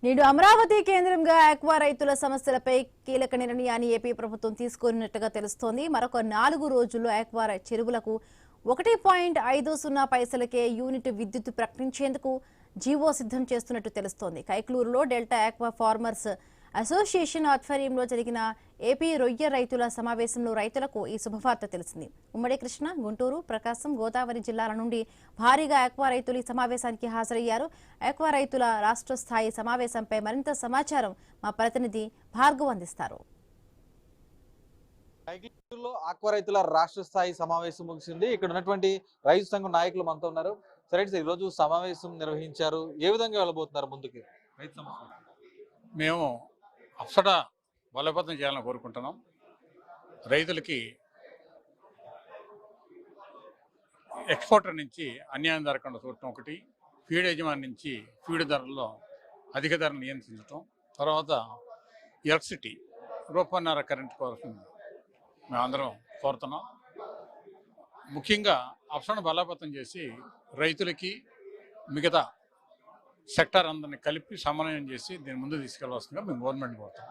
నేడు అమరావతి కేంద్రంగా ఆక్వా రైతుల సమస్యలపై కీలక నిర్ణయాన్ని ఏపీ ప్రభుత్వం తీసుకున్నట్టుగా తెలుస్తోంది. మరొక 4 రోజుల్లో ఆక్వా చెరువులకు 1.50 పైసలకే యూనిట్ విద్యుత్ ప్రకటించేందుకు జీవో సిద్ధం చేస్తున్నట్టు తెలుస్తోంది. కైక్లూరులో డెల్టా ఆక్వా ఫార్మర్స్ అసోసియేషన్ ఆధ్వర్యంలో జరిగిన ఏపీ రొయ్య రైతుల సమావేశంలో రైతులకు ఈ శుభవార్త తెలిసింది. ఉమ్మడి కృష్ణా, గుంటూరు, ప్రకాశం, గోదావరి జిల్లాల నుండి భారీగా ఆక్వా రైతులు ఈ సమావేశానికి హాజరయ్యారు. ఆక్వా రైతుల రాష్ట్ర స్థాయి సమావేశంపై మరింత సమాచారం మా ప్రతినిధి భార్గవ్ అందిస్తారు. ఆక్వా రైతుల రాష్ట్ర స్థాయి సమావేశం ముగిసింది. ఇక్కడ ఉన్నటువంటి రైతు సంఘం నాయకులు మనతో ఉన్నారు. సరే సార్, ఈరోజు సమావేశం నిర్వహించారు. ఏ విధంగా వెళ్ళబోతున్నారు ముందుకి? రైతు సమస్య మేము అప్సడా బలోపేతం చేయాలని కోరుకుంటున్నాం. రైతులకి ఎక్స్పోర్టర్ నుంచి అన్యాయం జరగకుండా చూడటం ఒకటి, ఫీడ్ యజమాని నుంచి ఫీడ్ ధరల్లో అధిక ధరను నియంత్రించడం, తర్వాత ఎలక్ట్రిసిటీ రూపాయన్నర కరెంట్ కోసం మేమందరం కోరుతున్నాం. ముఖ్యంగా అప్సడా బలోపేతం చేసి రైతులకి మిగతా సెక్టర్ అందరినీ కలిపి సమన్వయం చేసి దీని ముందు తీసుకెళ్లవలసిందిగా మేము గవర్నమెంట్ కోరుతాం.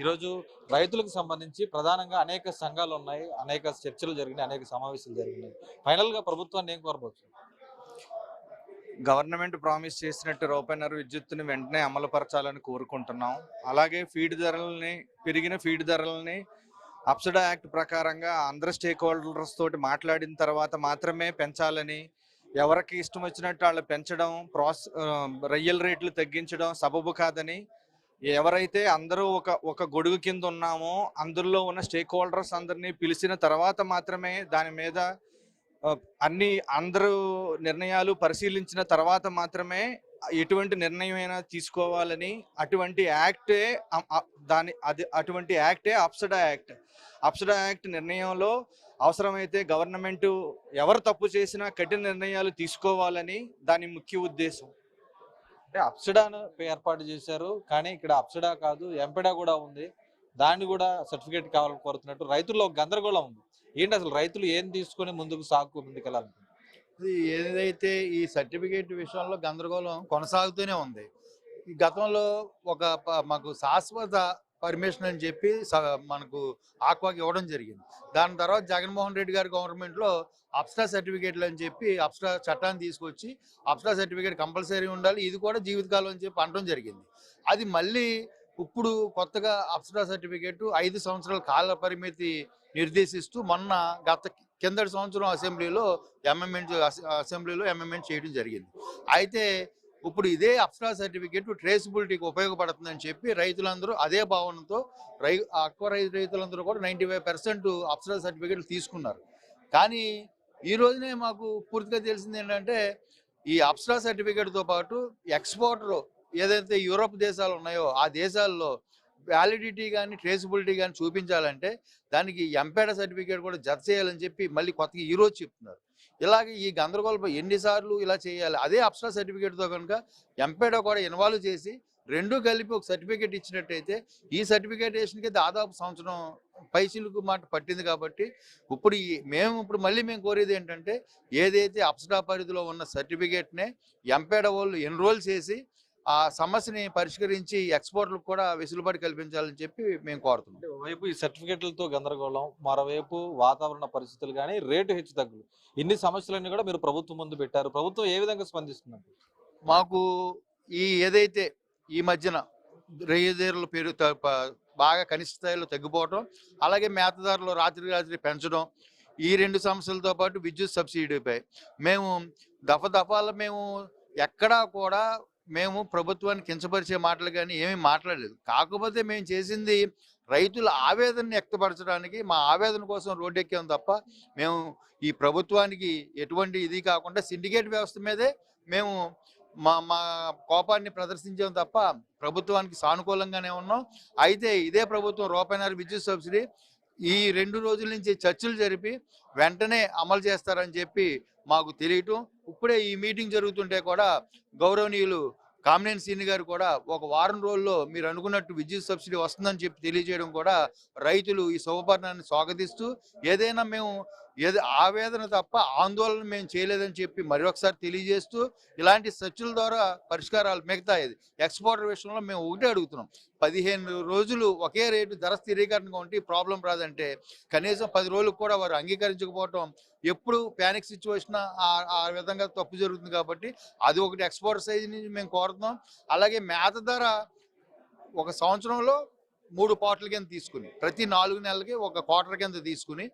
ఈరోజు రైతులకు సంబంధించి ప్రధానంగా అనేక సంఘాలు ఉన్నాయి, అనేక చర్చలు జరిగినాయి, అనేక సమావేశాలు జరిగినాయి. ఫైనల్ గా ప్రభుత్వాన్ని ఏం కోరవచ్చు? గవర్నమెంట్ ప్రామిస్ చేసినట్టు రూపాయన్నర విద్యుత్తుని వెంటనే అమలుపరచాలని కోరుకుంటున్నాం. అలాగే పెరిగిన ఫీడ్ ధరలని అప్సడా యాక్ట్ ప్రకారంగా అందరు స్టేక్ హోల్డర్స్ తోటి మాట్లాడిన తర్వాత మాత్రమే పెంచాలని, ఎవరికి ఇష్టం వచ్చినట్టు వాళ్ళు పెంచడం, రొయ్యల రేట్లు తగ్గించడం సబబు కాదని, ఎవరైతే అందరూ ఒక గొడుగు కింద ఉన్నామో అందులో ఉన్న స్టేక్ హోల్డర్స్ అందరినీ పిలిచిన తర్వాత మాత్రమే దాని మీద అందరూ నిర్ణయాలు పరిశీలించిన తర్వాత మాత్రమే ఎటువంటి నిర్ణయం అయినా తీసుకోవాలని, అటువంటి యాక్టే అప్సడా యాక్ట్. అప్సడా యాక్ట్ నిర్ణయంలో అవసరమైతే గవర్నమెంట్ ఎవరు తప్పు చేసినా కఠిన నిర్ణయాలు తీసుకోవాలని దాని ముఖ్య ఉద్దేశం. అంటే అప్సడాను ఏర్పాటు చేశారు, కానీ ఇక్కడ అప్సడా కాదు ఎంపెడా కూడా ఉంది. దాన్ని కూడా సర్టిఫికేట్ కావాలని కోరుతున్నట్టు రైతుల్లో గందరగోళం ఉంది. ఏంటి అసలు రైతులు ఏం తీసుకొని ముందుకెళ్ళాలనుకుంటున్నారు? ఏదైతే ఈ సర్టిఫికేట్ విషయంలో గందరగోళం కొనసాగుతూనే ఉంది. ఈ గతంలో మాకు శాశ్వత పర్మిషన్ అని చెప్పి మనకు ఆక్వాకి ఇవ్వడం జరిగింది. దాని తర్వాత జగన్మోహన్ రెడ్డి గారి గవర్నమెంట్లో అప్సడా సర్టిఫికేట్లు అని చెప్పి అప్సడా చట్టాన్ని తీసుకొచ్చి అప్సడా సర్టిఫికేట్ కంపల్సరీ ఉండాలి, ఇది కూడా జీవితకాలం అని చెప్పి అనడం జరిగింది. అది మళ్ళీ ఇప్పుడు కొత్తగా అప్సడా సర్టిఫికేట్ 5 సంవత్సరాల కాల పరిమితి నిర్దేశిస్తూ కిందటి సంవత్సరం అసెంబ్లీలో అమెండ్మెంట్ చేయడం జరిగింది. అయితే ఇప్పుడు ఇదే అప్సడా సర్టిఫికేట్ ట్రేసిబిలిటీకి ఉపయోగపడుతుందని చెప్పి రైతులందరూ అదే భావనతో ఆక్వా రైతులందరూ కూడా 95% అప్సడా సర్టిఫికేట్లు తీసుకున్నారు. కానీ ఈ రోజునే మాకు పూర్తిగా తెలిసింది ఏంటంటే, ఈ అప్సడా సర్టిఫికేట్తో పాటు ఎక్స్పోర్టర్ ఏదైతే యూరోప్ దేశాలు ఉన్నాయో ఆ దేశాల్లో వ్యాలిడిటీ కానీ ట్రేసిబిలిటీ కానీ చూపించాలంటే దానికి ఎంపేడా సర్టిఫికేట్ కూడా జత చేయాలని చెప్పి మళ్ళీ కొత్తగా ఈరోజు చెప్తున్నారు. ఇలాగే ఈ గందరగోళం ఎన్నిసార్లు ఇలా చేయాలి? అదే అప్సడా సర్టిఫికేట్తో కనుక ఎంపేడా కూడా ఇన్వాల్వ్ చేసి రెండూ కలిపి ఒక సర్టిఫికేట్ ఇచ్చినట్టయితే ఈ సర్టిఫికేటేషన్కి దాదాపు సంవత్సరం పైసలకు మాట పట్టింది. కాబట్టి ఇప్పుడు మళ్ళీ మేము కోరేది ఏంటంటే, ఏదైతే అప్సడా పరిధిలో ఉన్న సర్టిఫికేట్నే ఎంపేడా వాళ్ళు ఎన్రోల్ చేసి ఆ సమస్యని పరిష్కరించి ఎక్స్పోర్ట్లకు కూడా వెసులుబాటు కల్పించాలని చెప్పి మేము కోరుతున్నాం. ఒకవైపు ఈ సర్టిఫికేట్లతో గందరగోళం, మరోవైపు వాతావరణ పరిస్థితులు కానీ రేటు హెచ్చు తగ్గులు, ఇన్ని సమస్యలన్నీ కూడా మీరు ప్రభుత్వం ముందు పెట్టారు. ప్రభుత్వం ఏ విధంగా స్పందిస్తున్నారు? మాకు ఏదైతే ఈ మధ్యన రొయ్యధరలు బాగా కనిష్ట స్థాయిలో తగ్గిపోవడం, అలాగే మేతదారులు రాత్రి పెంచడం, ఈ 2 సమస్యలతో పాటు విద్యుత్ సబ్సిడీపై మేము దఫాలు మేము ఎక్కడా కూడా ప్రభుత్వాన్ని కించపరిచే మాటలు కానీ ఏమీ మాట్లాడలేదు. కాకపోతే మేము చేసింది రైతుల ఆవేదనని వ్యక్తపరచడానికి, మా ఆవేదన కోసం రోడ్డు ఎక్కాం తప్ప మేము ఈ ప్రభుత్వానికి ఎటువంటి ఇది కాకుండా సిండికేట్ వ్యవస్థ మీదే మేము మా కోపాన్ని ప్రదర్శించాం తప్ప ప్రభుత్వానికి సానుకూలంగానే ఉన్నాం. అయితే ఇదే ప్రభుత్వం రూపాయన్నర విద్యుత్ సబ్సిడీ ఈ 2 రోజుల నుంచి చర్చలు జరిపి వెంటనే అమలు చేస్తారని చెప్పి మాకు తెలియటం, ఇప్పుడే ఈ మీటింగ్ జరుగుతుంటే కూడా గౌరవనీయులు కామినేని శ్రీని గారు కూడా ఒక వారం రోజుల్లో మీరు అనుకున్నట్టు విద్యుత్ సబ్సిడీ వస్తుందని చెప్పి తెలియజేయడం కూడా రైతులు ఈ శుభపరిణామాన్ని స్వాగతిస్తూ, ఏదైనా మేము ఏది ఆవేదన తప్ప ఆందోళన మేము చేయలేదని చెప్పి మరొకసారి తెలియజేస్తూ ఇలాంటి చర్చల ద్వారా పరిష్కారాలు మిగతా ఇది ఎక్స్పోర్టర్ విషయంలో మేము ఒకటే అడుగుతున్నాం. 15 రోజులు ఒకే రేటు ధర స్థిరీకరణగా ఉంటే ప్రాబ్లం రాదంటే కనీసం 10 రోజులకు కూడా వారు అంగీకరించకపోవటం ఎప్పుడు ప్యానిక్ సిచ్యువేషన్ ఆ విధంగా తప్పు జరుగుతుంది. కాబట్టి అది ఒకటి ఎక్స్పోర్టర్ సైజ్ నుంచి మేము కోరుతున్నాం. అలాగే మేత ధర ఒక సంవత్సరంలో 3 క్వార్టర్ల కింద తీసుకుని ప్రతి 4 నెలలకి ఒక క్వార్టర్ కింద తీసుకుని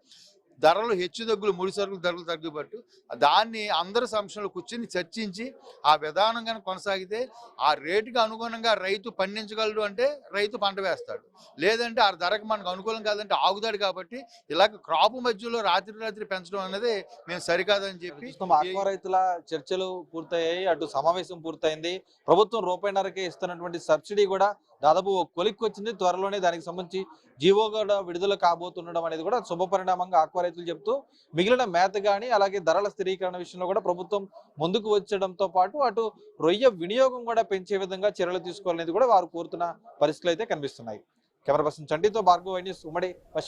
ధరలు హెచ్చుతగ్గులు ముడి సరుకులు ధరలు తగ్గుబట్టు దాన్ని అందరి సమక్షంలో కూర్చొని చర్చించి ఆ విధానం కనుక కొనసాగితే ఆ రేటుకి అనుగుణంగా రైతు పండించగలడు అంటే రైతు పంట వేస్తాడు. లేదంటే ఆ ధరకు మనకు అనుకూలం కాదంటే ఆగుతాడు. కాబట్టి ఇలాగ క్రాప్ మధ్యలో రాత్రి పెంచడం అనేది మేము సరికాదని చెప్పి ఆక్వా రైతుల చర్చలు పూర్తయ్యాయి. అటు సమావేశం పూర్తయింది. ప్రభుత్వం రూపాయిన్నరకే ఇస్తున్నటువంటి సబ్సిడీ కూడా దాదాపు కొలిక్కి వచ్చింది. త్వరలోనే దానికి సంబంధించి జీవో కూడా విడుదల కాబోతుండడం అనేది కూడా శుభ పరిణామంగా ఆక్వా రైతులు చెప్తూ మిగిలిన మేత గాని అలాగే ధరల స్థిరీకరణ విషయంలో కూడా ప్రభుత్వం ముందుకు వచ్చడంతో పాటు అటు రొయ్య వినియోగం కూడా పెంచే విధంగా చర్యలు తీసుకోవాలనేది కూడా వారు కోరుతున్న పరిస్థితులు అయితే కనిపిస్తున్నాయి. కెమెరా పర్సన్ చంటితో భార్గవ్, ఉమ్మడి పశ్చిమ